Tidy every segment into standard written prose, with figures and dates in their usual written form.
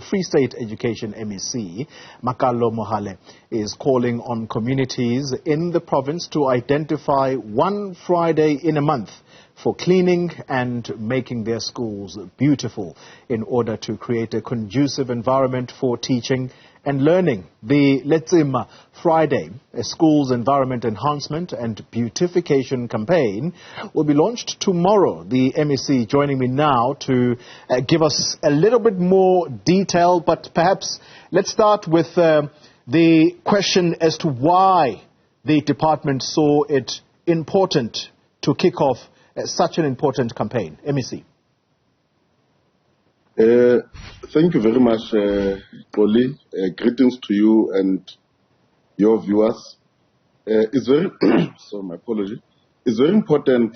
Free State Education MEC, Makalo Mohale, is calling on communities in the province to identify one Friday in a month for cleaning and making their schools beautiful in order to create a conducive environment for teaching and learning. The Letsema Friday, a school's environment enhancement and beautification campaign, will be launched tomorrow. The MEC joining me now to give us a little bit more detail, but perhaps let's start with the question as to why the department saw it important to kick off such an important campaign. MEC. Thank you very much, Polly. Greetings to you and your viewers. It's very, so my apology. It's very important,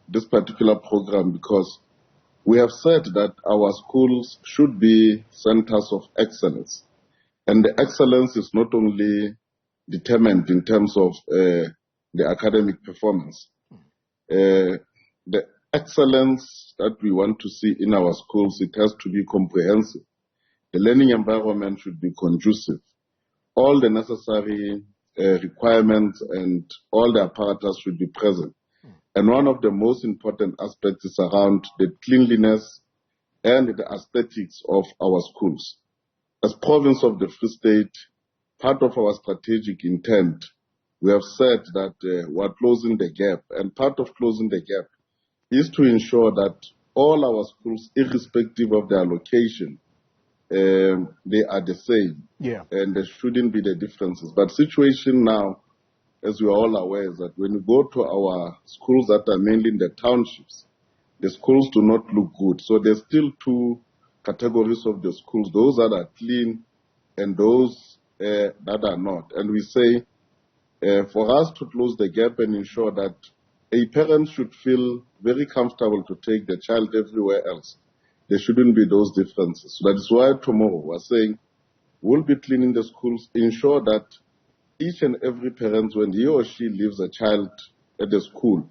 this particular program, because we have said that our schools should be centers of excellence. And the excellence is not only determined in terms of the academic performance. The excellence that we want to see in our schools, it has to be comprehensive. The learning environment should be conducive. All the necessary requirements and all the apparatus should be present. And one of the most important aspects is around the cleanliness and the aesthetics of our schools. As province of the Free State, part of our strategic intent, we have said that we're closing the gap, and part of closing the gap is to ensure that all our schools, irrespective of their location, they are the same. Yeah. And there shouldn't be the differences. But situation now, as we are all aware, is that when you go to our schools that are mainly in the townships, the schools do not look good. So there's still two categories of the schools, those that are clean and those that are not. And we say, for us to close the gap and ensure that a parent should feel very comfortable to take the child everywhere else, there shouldn't be those differences. So that is why tomorrow we're saying we'll be cleaning the schools, ensure that each and every parent, when he or she leaves a child at the school,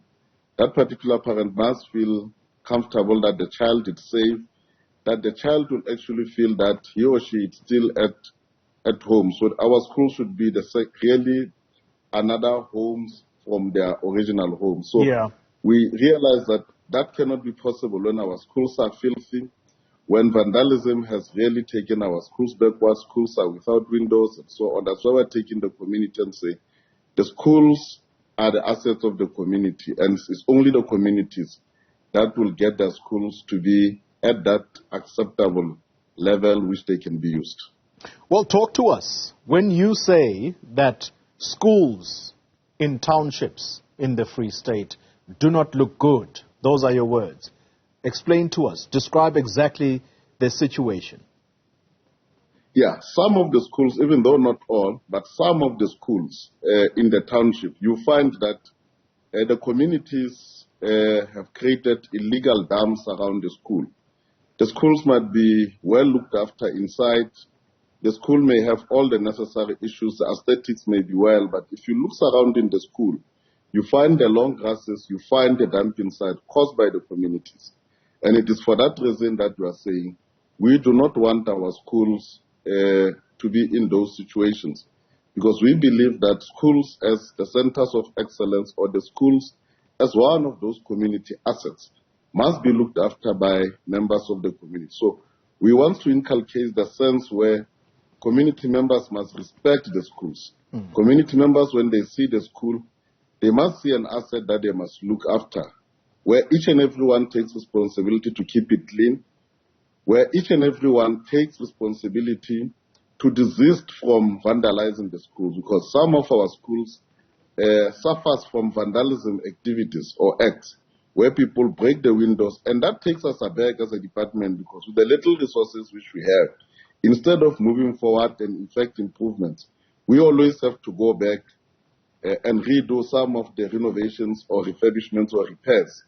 that particular parent must feel comfortable that the child is safe, that the child will actually feel that he or she is still at home. So our school should be really another homes from their original home. So we realize that that cannot be possible when our schools are filthy, when vandalism has really taken our schools backwards, schools are without windows and so on. That's why we're taking the community and say the schools are the assets of the community, and it's only the communities that will get their schools to be at that acceptable level which they can be used. Well, talk to us. When you say that schools in townships in the Free State do not look good, those are your words. Explain to us. Describe exactly the situation. Yeah, some of the schools, even though not all, but some of the schools in the township, you find that the communities have created illegal dams around the school. The schools might be well looked after inside. The school may have all the necessary issues. The aesthetics may be well, but if you look surrounding the school, you find the long grasses, you find the damp inside caused by the communities. And it is for that reason that we are saying we do not want our schools to be in those situations, because we believe that schools as the centers of excellence, or the schools as one of those community assets, must be looked after by members of the community. So we want to inculcate the sense where community members must respect the schools. Community members, when they see the school, they must see an asset that they must look after, where each and everyone takes responsibility to keep it clean, where each and everyone takes responsibility to desist from vandalizing the schools, because some of our schools suffers from vandalism activities or acts where people break the windows, and that takes us aback as a department, because with the little resources which we have, instead of moving forward and effect improvements, we always have to go back and redo some of the renovations or refurbishments or repairs,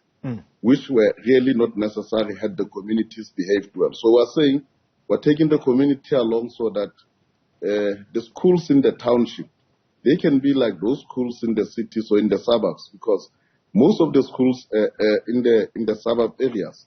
which were really not necessary had the communities behaved well. So we're saying we're taking the community along so that the schools in the township, they can be like those schools in the cities or in the suburbs, because most of the schools in the suburb areas,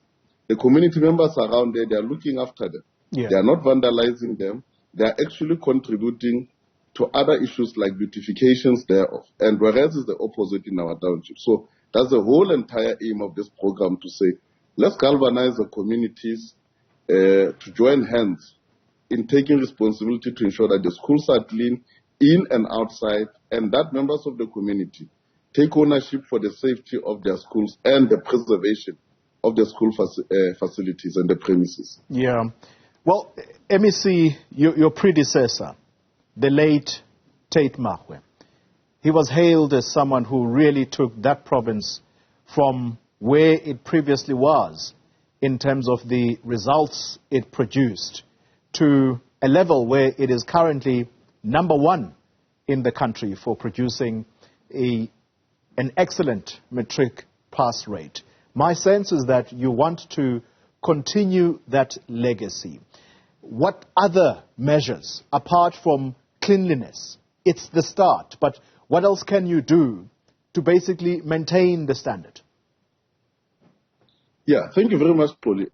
the community members around there, they are looking after them. Yeah. They are not vandalizing them. They are actually contributing to other issues like beautifications thereof. And whereas it's the opposite in our township. So that's the whole entire aim of this program, to say, let's galvanize the communities to join hands in taking responsibility to ensure that the schools are clean in and outside, and that members of the community take ownership for the safety of their schools and the preservation of the school facilities and the premises. Yeah. Well, MEC, your predecessor, the late Tate Mahwe, he was hailed as someone who really took that province from where it previously was in terms of the results it produced to a level where it is currently #1 in the country for producing an excellent matric pass rate. My sense is that you want to continue that legacy. What other measures, apart from cleanliness? It's the start, but what else can you do to basically maintain the standard? Yeah, thank you very much, Polly.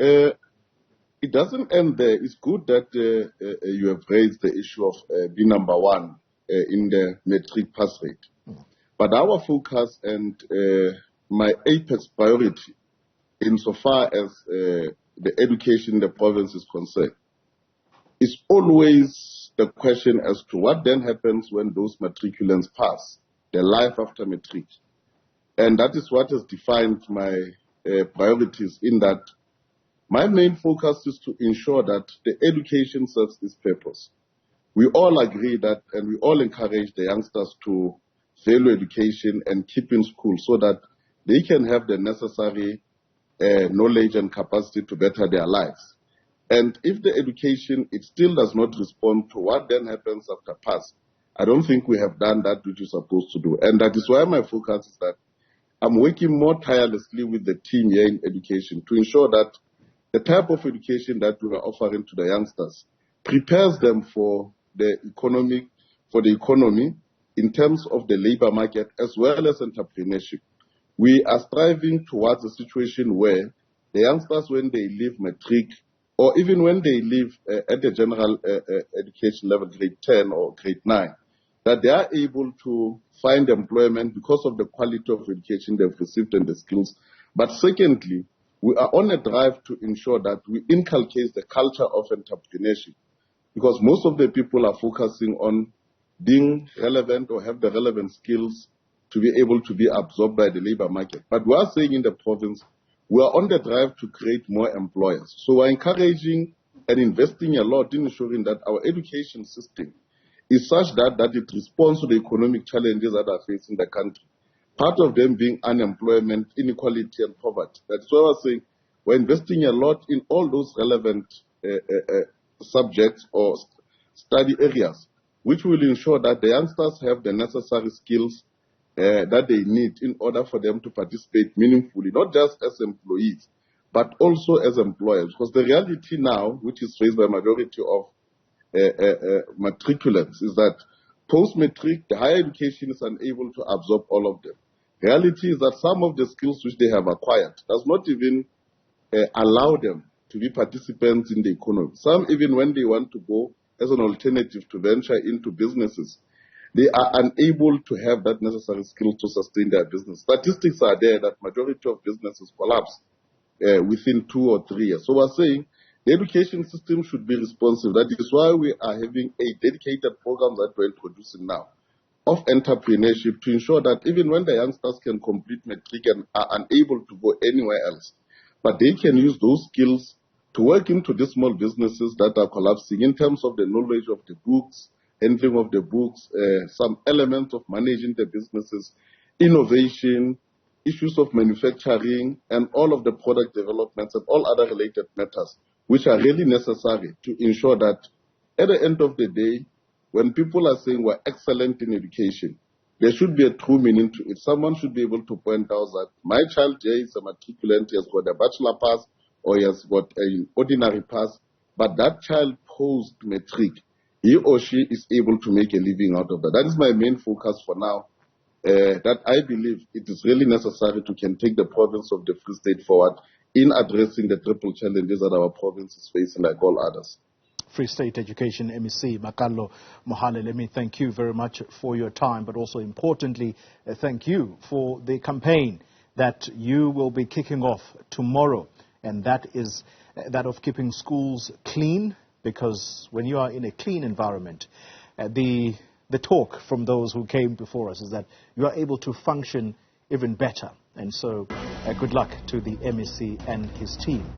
It doesn't end there. It's good that you have raised the issue of being #1 in the matric pass rate. But our focus and my apex priority insofar as the education in the province is concerned is always the question as to what then happens when those matriculants pass, their life after matric. And that is what has defined my priorities, in that my main focus is to ensure that the education serves its purpose. We all agree that, and we all encourage the youngsters to value education and keep in school so that they can have the necessary knowledge and capacity to better their lives. And if the education, it still does not respond to what then happens after pass, I don't think we have done that which we're supposed to do. And that is why my focus is that I'm working more tirelessly with the team here in education to ensure that the type of education that we are offering to the youngsters prepares them for the economy in terms of the labor market as well as entrepreneurship. We are striving towards a situation where the youngsters, when they leave matric, or even when they leave at the general education level, grade 10 or grade 9, that they are able to find employment because of the quality of education they've received and the skills. But secondly, we are on a drive to ensure that we inculcate the culture of entrepreneurship, because most of the people are focusing on being relevant or have the relevant skills to be able to be absorbed by the labor market. But we are saying in the province, we are on the drive to create more employers. So we're encouraging and investing a lot in ensuring that our education system is such that it responds to the economic challenges that are facing the country. Part of them being unemployment, inequality, and poverty. That's why we're saying we're investing a lot in all those relevant subjects or study areas, which will ensure that the youngsters have the necessary skills that they need in order for them to participate meaningfully, not just as employees, but also as employers. Because the reality now, which is faced by a majority of matriculants, is that post-matric, the higher education is unable to absorb all of them. Reality is that some of the skills which they have acquired does not even allow them to be participants in the economy. Some, even when they want to go as an alternative to venture into businesses, they are unable to have that necessary skill to sustain their business. Statistics are there that majority of businesses collapse within 2 or 3 years. So we're saying the education system should be responsive. That is why we are having a dedicated program that we're introducing now of entrepreneurship to ensure that even when the youngsters can complete matric and are unable to go anywhere else, but they can use those skills to work into the small businesses that are collapsing in terms of the knowledge of the books, handling of the books, some elements of managing the businesses, innovation, issues of manufacturing, and all of the product developments and all other related matters, which are really necessary to ensure that at the end of the day, when people are saying we're excellent in education, there should be a true meaning to it. Someone should be able to point out that my child here is a matriculant, he has got a bachelor pass, or he has got an ordinary pass, but that child post-matric, he or she is able to make a living out of that. That is my main focus for now, that I believe it is really necessary to can take the province of the Free State forward in addressing the triple challenges that our province is facing like all others. Free State Education MEC, Makalo Mohale, let me thank you very much for your time, but also importantly, thank you for the campaign that you will be kicking off tomorrow, and that is that of keeping schools clean, because when you are in a clean environment, the talk from those who came before us is that you are able to function even better. And so good luck to the MEC and his team.